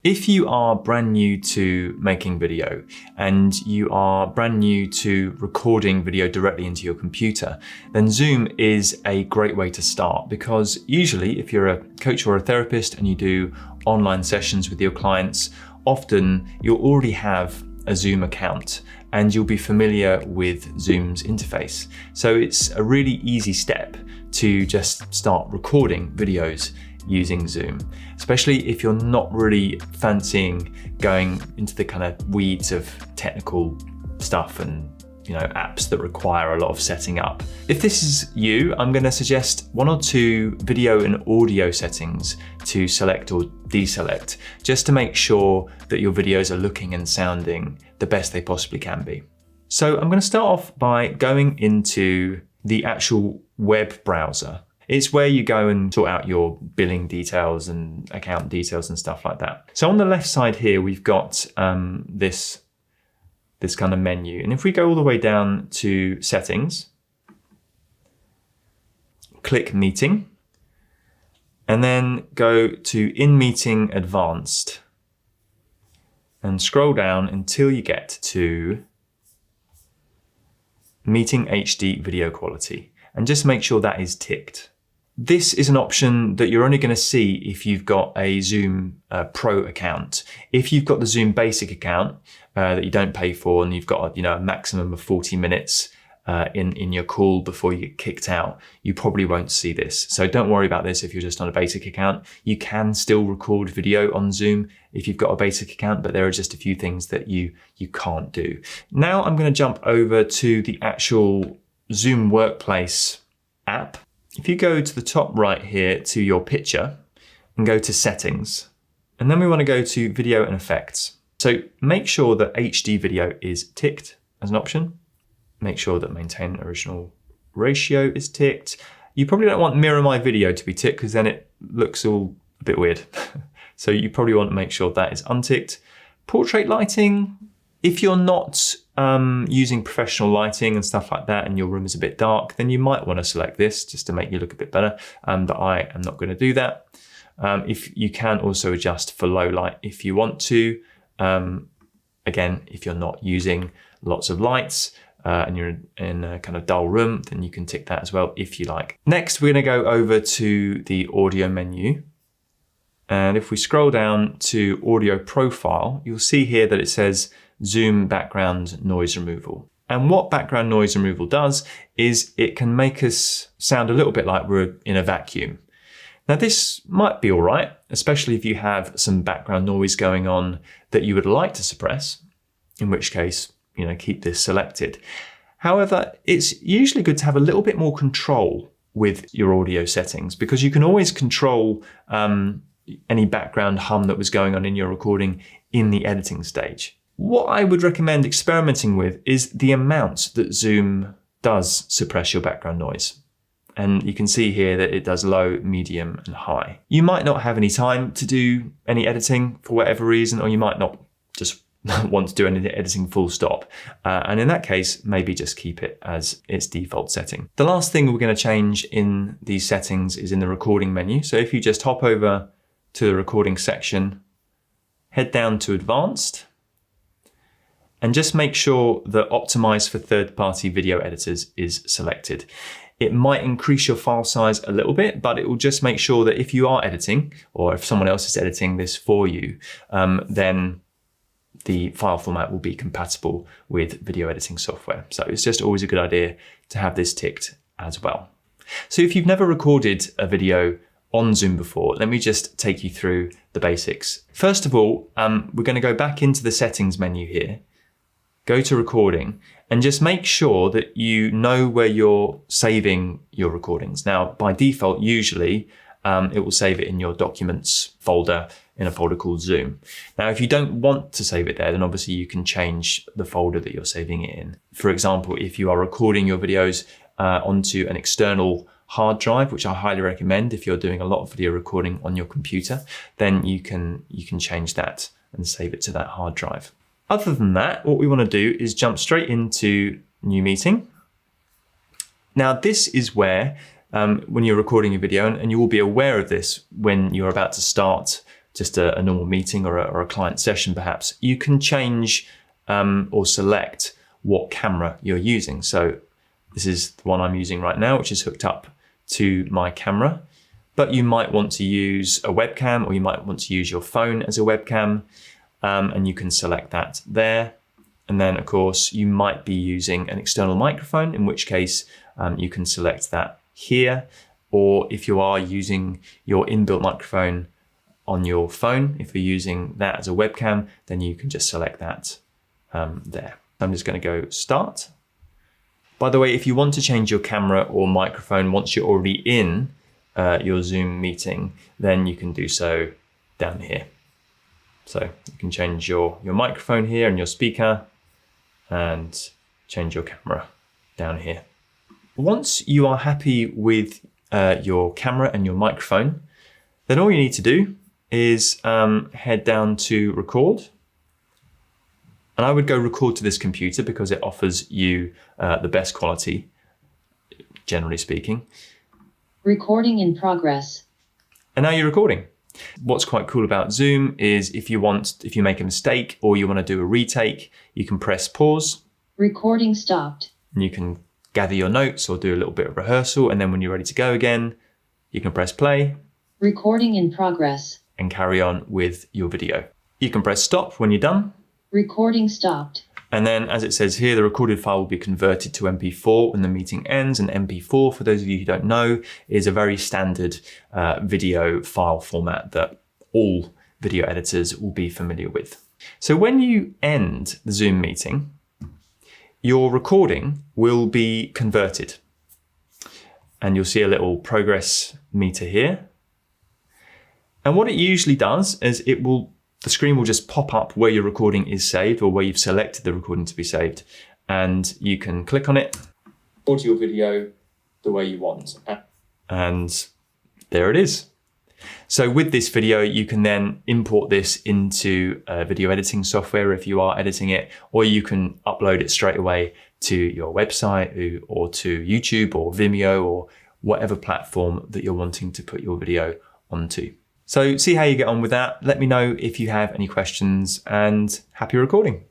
If you are brand new to making video and you are brand new to recording video directly into your computer, then Zoom is a great way to start, because usually if you're a coach or a therapist and you do online sessions with your clients, often you'll already have a Zoom account and you'll be familiar with Zoom's interface. So it's a really easy step to just start recording videos using Zoom, especially if you're not really fancying going into the kind of weeds of technical stuff and apps that require a lot of setting up. If this is you, I'm going to suggest 1 or 2 video and audio settings to select or deselect, just to make sure that your videos are looking and sounding the best they possibly can be. So I'm going to start off by going into the actual web browser. It's where you go and sort out your billing details and account details and stuff like that. So on the left side here, we've got this kind of menu. And if we go all the way down to settings, click meeting, and then go to in meeting advanced and scroll down until you get to meeting HD video quality, and just make sure that is ticked. This is an option that you're only going to see if you've got a Zoom Pro account. If you've got the Zoom Basic account that you don't pay for, and you've got a maximum of 40 minutes in your call before you get kicked out, you probably won't see this. So don't worry about this if you're just on a basic account. You can still record video on Zoom if you've got a basic account, but there are just a few things that you can't do. Now I'm going to jump over to the actual Zoom Workplace app. If you go to the top right here to your picture and go to settings, and then we want to go to video and effects. So make sure that HD video is ticked as an option. Make sure that maintain original ratio is ticked. You probably don't want mirror my video to be ticked, because then it looks all a bit weird. So you probably want to make sure that is unticked. Portrait lighting, if you're not using professional lighting and stuff like that and your room is a bit dark, then you might want to select this just to make you look a bit better, but I am not going to do that. If you can also adjust for low light if you want to. Again, if you're not using lots of lights and you're in a kind of dull room, then you can tick that as well if you like. Next, we're going to go over to the audio menu. And if we scroll down to audio profile, you'll see here that it says Zoom background noise removal. And what background noise removal does is it can make us sound a little bit like we're in a vacuum. Now this might be all right, especially if you have some background noise going on that you would like to suppress, in which case, keep this selected. However, it's usually good to have a little bit more control with your audio settings, because you can always control any background hum that was going on in your recording in the editing stage. What I would recommend experimenting with is the amount that Zoom does suppress your background noise. And you can see here that it does low, medium, and high. You might not have any time to do any editing for whatever reason, or you might not just want to do any editing full stop. And in that case, maybe just keep it as its default setting. The last thing we're going to change in these settings is in the recording menu. So if you just hop over to the recording section, head down to advanced, and just make sure that optimize for third-party video editors is selected. It might increase your file size a little bit, but it will just make sure that if you are editing, or if someone else is editing this for you, then the file format will be compatible with video editing software. So it's just always a good idea to have this ticked as well. So if you've never recorded a video on Zoom before, let me just take you through the basics. First of all, we're going to go back into the settings menu here, go to recording, and just make sure that you know where you're saving your recordings. Now, by default, usually it will save it in your documents folder in a folder called Zoom. Now, if you don't want to save it there, then obviously you can change the folder that you're saving it in. For example, if you are recording your videos onto an external hard drive, which I highly recommend if you're doing a lot of video recording on your computer, then you can change that and save it to that hard drive. Other than that, what we want to do is jump straight into new meeting. Now, this is where when you're recording a video, and you will be aware of this when you're about to start just a normal meeting or a client session perhaps, you can change or select what camera you're using. So this is the one I'm using right now, which is hooked up to my camera. But you might want to use a webcam, or you might want to use your phone as a webcam, and you can select that there. And then of course you might be using an external microphone, in which case you can select that here. Or if you are using your inbuilt microphone on your phone, if you're using that as a webcam, then you can just select that there. I'm just going to go start. By the way, if you want to change your camera or microphone once you're already in your Zoom meeting, then you can do so down here. So you can change your microphone here and your speaker, and change your camera down here. Once you are happy with your camera and your microphone, then all you need to do is head down to record. And I would go record to this computer because it offers you the best quality, generally speaking. Recording in progress. And now you're recording. What's quite cool about Zoom is if you make a mistake or you want to do a retake, you can press pause. Recording stopped. And you can gather your notes or do a little bit of rehearsal. And then when you're ready to go again, you can press play. Recording in progress. And carry on with your video. You can press stop when you're done. Recording stopped. And then, as it says here, the recorded file will be converted to MP4 when the meeting ends. And MP4, for those of you who don't know, is a very standard video file format that all video editors will be familiar with. So when you end the Zoom meeting, your recording will be converted. And you'll see a little progress meter here. And what it usually does is the screen will just pop up where your recording is saved, or where you've selected the recording to be saved. And you can click on it, record your video the way you want. And there it is. So with this video, you can then import this into video editing software if you are editing it, or you can upload it straight away to your website or to YouTube or Vimeo or whatever platform that you're wanting to put your video onto. So see how you get on with that. Let me know if you have any questions, and happy recording.